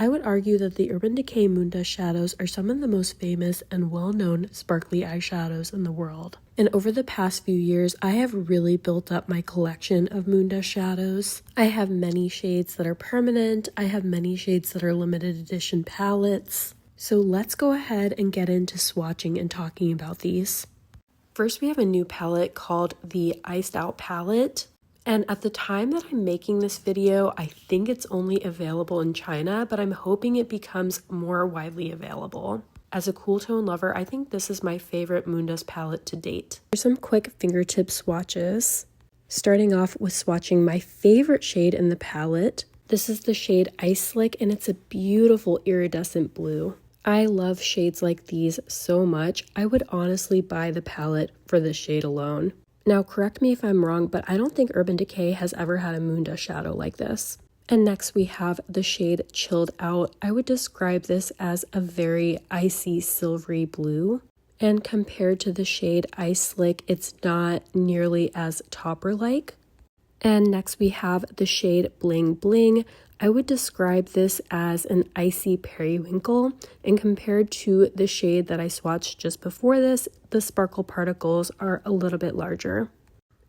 I would argue that the Urban Decay Moondust shadows are some of the most famous and well-known sparkly eyeshadows in the world. And over the past few years, I have really built up my collection of Moondust shadows. I have many shades that are permanent. I have many shades that are limited edition palettes. So let's go ahead and get into swatching and talking about these. First, we have a new palette called the Iced Out palette. And at the time that I'm making this video, I think it's only available in China, but I'm hoping it becomes more widely available. As a cool tone lover, I think this is my favorite Moondust palette to date. Here's some quick fingertip swatches. Starting off with swatching my favorite shade in the palette. This is the shade Ice Slick, and it's a beautiful iridescent blue. I love shades like these so much. I would honestly buy the palette for this shade alone. Now, correct me if I'm wrong, but I don't think Urban Decay has ever had a Moondust shadow like this. And next we have the shade Chilled Out. I would describe this as a very icy silvery blue. And compared to the shade Ice Slick, it's not nearly as topper-like. And next we have the shade Bling Bling. I would describe this as an icy periwinkle. And compared to the shade that I swatched just before this, the sparkle particles are a little bit larger.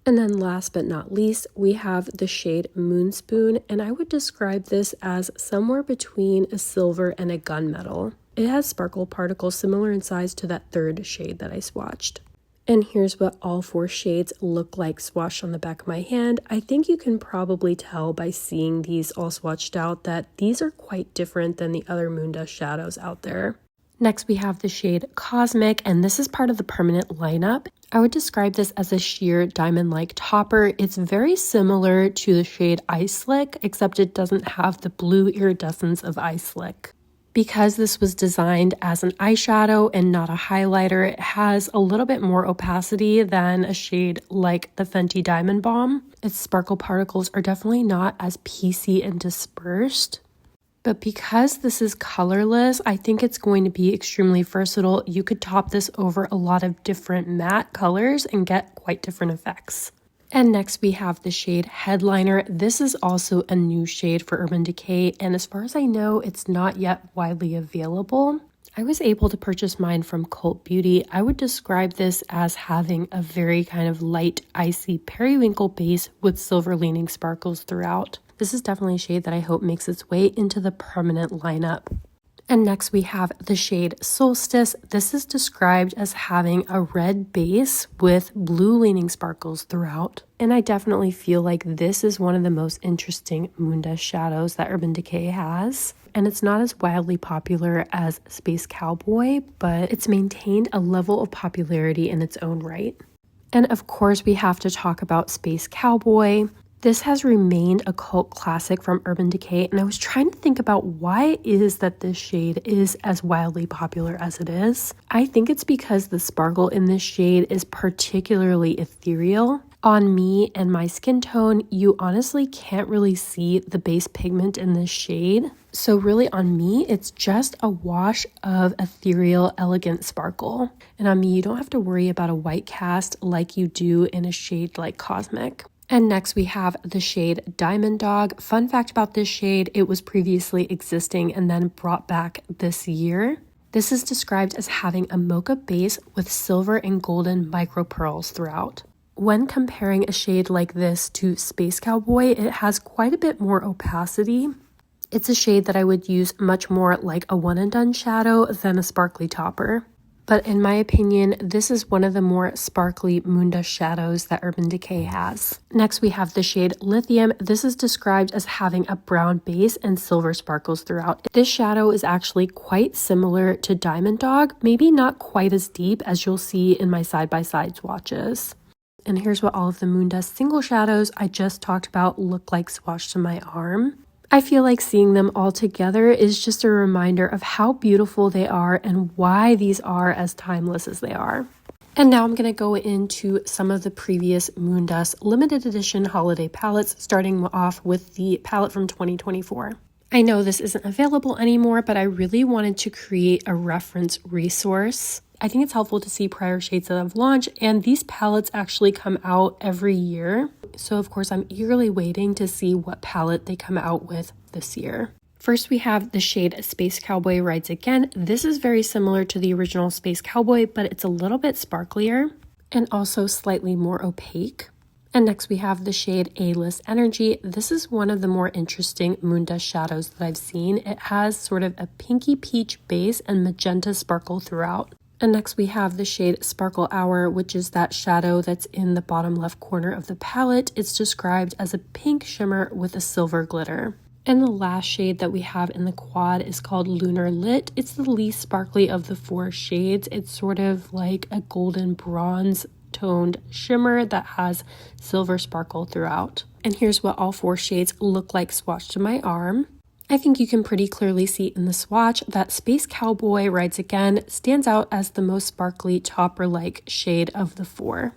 And then last but not least, we have the shade Moonspoon, and I would describe this as somewhere between a silver and a gunmetal. It has sparkle particles similar in size to that third shade that I swatched. And here's what all four shades look like swatched on the back of my hand. I think you can probably tell by seeing these all swatched out that these are quite different than the other Moondust shadows out there. Next, we have the shade Cosmic, and this is part of the permanent lineup. I would describe this as a sheer diamond-like topper. It's very similar to the shade Ice Slick, except it doesn't have the blue iridescence of Ice Slick. Because this was designed as an eyeshadow and not a highlighter, it has a little bit more opacity than a shade like the Fenty Diamond Bomb. Its sparkle particles are definitely not as piecey and dispersed. But because this is colorless, I think it's going to be extremely versatile. You could top this over a lot of different matte colors and get quite different effects. And next we have the shade Headliner. This is also a new shade for Urban Decay, and as far as I know, it's not yet widely available. I was able to purchase mine from Cult Beauty. I would describe this as having a very kind of light, icy periwinkle base with silver leaning sparkles throughout. This is definitely a shade that I hope makes its way into the permanent lineup. And next we have the shade Solstice. This is described as having a red base with blue leaning sparkles throughout. And I definitely feel like this is one of the most interesting Moondust shadows that Urban Decay has. And it's not as wildly popular as Space Cowboy, but it's maintained a level of popularity in its own right. And of course we have to talk about Space Cowboy. This has remained a cult classic from Urban Decay, and I was trying to think about why it is that this shade is as wildly popular as it is. I think it's because the sparkle in this shade is particularly ethereal. On me and my skin tone, you honestly can't really see the base pigment in this shade. So really on me, it's just a wash of ethereal, elegant sparkle. And on me, you don't have to worry about a white cast like you do in a shade like Cosmic. And next we have the shade Diamond Dog. Fun fact about this shade, it was previously existing and then brought back this year. This is described as having a mocha base with silver and golden micro pearls throughout. When comparing a shade like this to Space Cowboy, it has quite a bit more opacity. It's a shade that I would use much more like a one and done shadow than a sparkly topper. But in my opinion, this is one of the more sparkly Moondust shadows that Urban Decay has. Next, we have the shade Lithium. This is described as having a brown base and silver sparkles throughout. This shadow is actually quite similar to Diamond Dog, maybe not quite as deep as you'll see in my side-by-side swatches. And here's what all of the Moondust single shadows I just talked about look like swatched to my arm. I feel like seeing them all together is just a reminder of how beautiful they are and why these are as timeless as they are. And now I'm going to go into some of the previous Moondust limited edition holiday palettes, starting off with the palette from 2024. I know this isn't available anymore, but I really wanted to create a reference resource. I think it's helpful to see prior shades that have launched, and these palettes actually come out every year. So of course I'm eagerly waiting to see what palette they come out with this year. First, we have the shade Space Cowboy Rides Again. This is very similar to the original Space Cowboy, but it's a little bit sparklier and also slightly more opaque. And next we have the shade A-List Energy. This is one of the more interesting Moondust shadows that I've seen. It has sort of a pinky peach base and magenta sparkle throughout. And next we have the shade Sparkle Hour, which is that shadow that's in the bottom left corner of the palette. It's described as a pink shimmer with a silver glitter. And the last shade that we have in the quad is called Lunar Lit. It's the least sparkly of the 4 shades. It's sort of like a golden bronze toned shimmer that has silver sparkle throughout. And here's what all 4 shades look like swatched to my arm. I think you can pretty clearly see in the swatch that Space Cowboy Rides Again stands out as the most sparkly topper-like shade of the 4.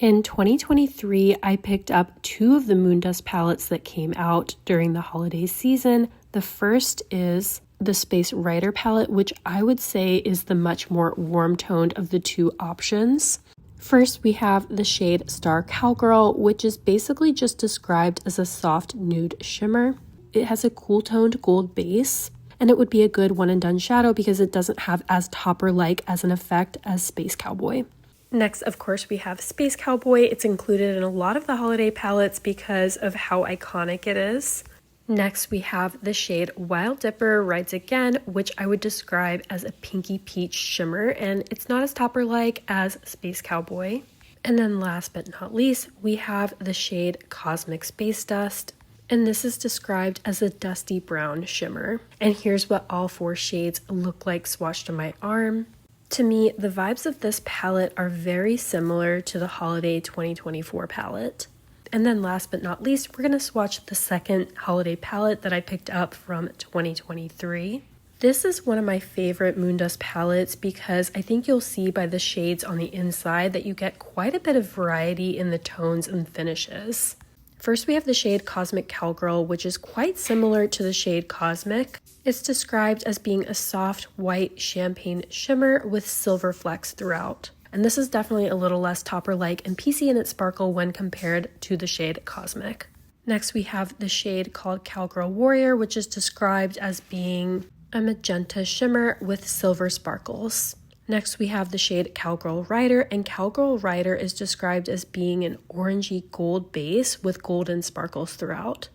In 2023, I picked up 2 of the Moondust palettes that came out during the holiday season. The first is the Space Rider palette, which I would say is the much more warm-toned of the 2 options. First, we have the shade Star Cowgirl, which is basically just described as a soft nude shimmer. It has a cool-toned gold base, and it would be a good one-and-done shadow because it doesn't have as topper-like as an effect as Space Cowboy. Next, of course, we have Space Cowboy. It's included in a lot of the holiday palettes because of how iconic it is. Next, we have the shade Wild Dipper Rides Again, which I would describe as a pinky peach shimmer, and it's not as topper-like as Space Cowboy. And then last but not least, we have the shade Cosmic Space Dust, and this is described as a dusty brown shimmer. And here's what all 4 shades look like swatched on my arm. To me, the vibes of this palette are very similar to the Holiday 2024 palette. And then last but not least, we're going to swatch the second holiday palette that I picked up from 2023. This is one of my favorite Moondust palettes because I think you'll see by the shades on the inside that you get quite a bit of variety in the tones and finishes. First, we have the shade Cosmic Cowgirl, which is quite similar to the shade Cosmic. It's described as being a soft white champagne shimmer with silver flecks throughout. And this is definitely a little less topper-like and piecey in its sparkle when compared to the shade Cosmic. Next, we have the shade called Cowgirl Warrior, which is described as being a magenta shimmer with silver sparkles. Next, we have the shade Cowgirl Rider, and Cowgirl Rider is described as being an orangey gold base with golden sparkles throughout.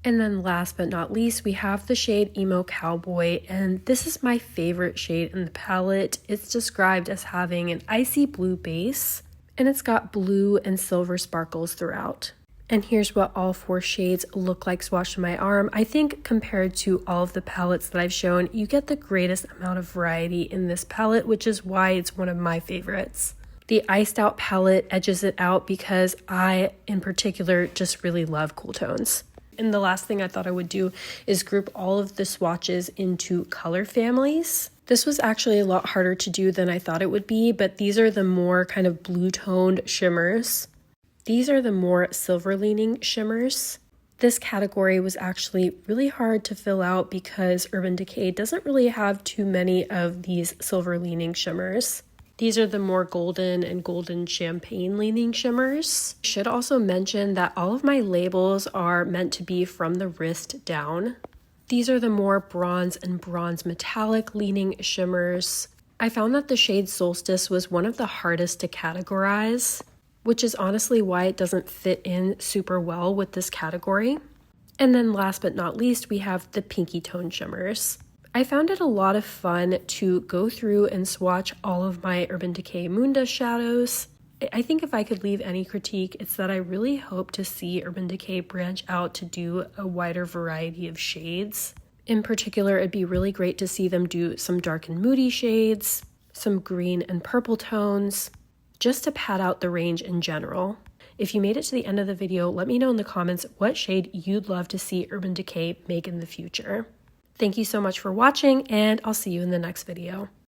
And then last but not least, we have the shade Emo Cowboy, and this is my favorite shade in the palette. It's described as having an icy blue base, and it's got blue and silver sparkles throughout. And here's what all 4 shades look like swatched on my arm. I think compared to all of the palettes that I've shown, you get the greatest amount of variety in this palette, which is why it's one of my favorites. The Iced Out palette edges it out because I, in particular, just really love cool tones. And the last thing I thought I would do is group all of the swatches into color families. This was actually a lot harder to do than I thought it would be, but these are the more kind of blue-toned shimmers. These are the more silver-leaning shimmers. This category was actually really hard to fill out because Urban Decay doesn't really have too many of these silver-leaning shimmers. These are the more golden and golden champagne leaning shimmers. I should also mention that all of my labels are meant to be from the wrist down. These are the more bronze and bronze metallic leaning shimmers. I found that the shade Solstice was one of the hardest to categorize, which is honestly why it doesn't fit in super well with this category. And then last but not least, we have the pinky tone shimmers. I found it a lot of fun to go through and swatch all of my Urban Decay Moondust shadows. I think if I could leave any critique, it's that I really hope to see Urban Decay branch out to do a wider variety of shades. In particular, it'd be really great to see them do some dark and moody shades, some green and purple tones, just to pad out the range in general. If you made it to the end of the video, let me know in the comments what shade you'd love to see Urban Decay make in the future. Thank you so much for watching, and I'll see you in the next video.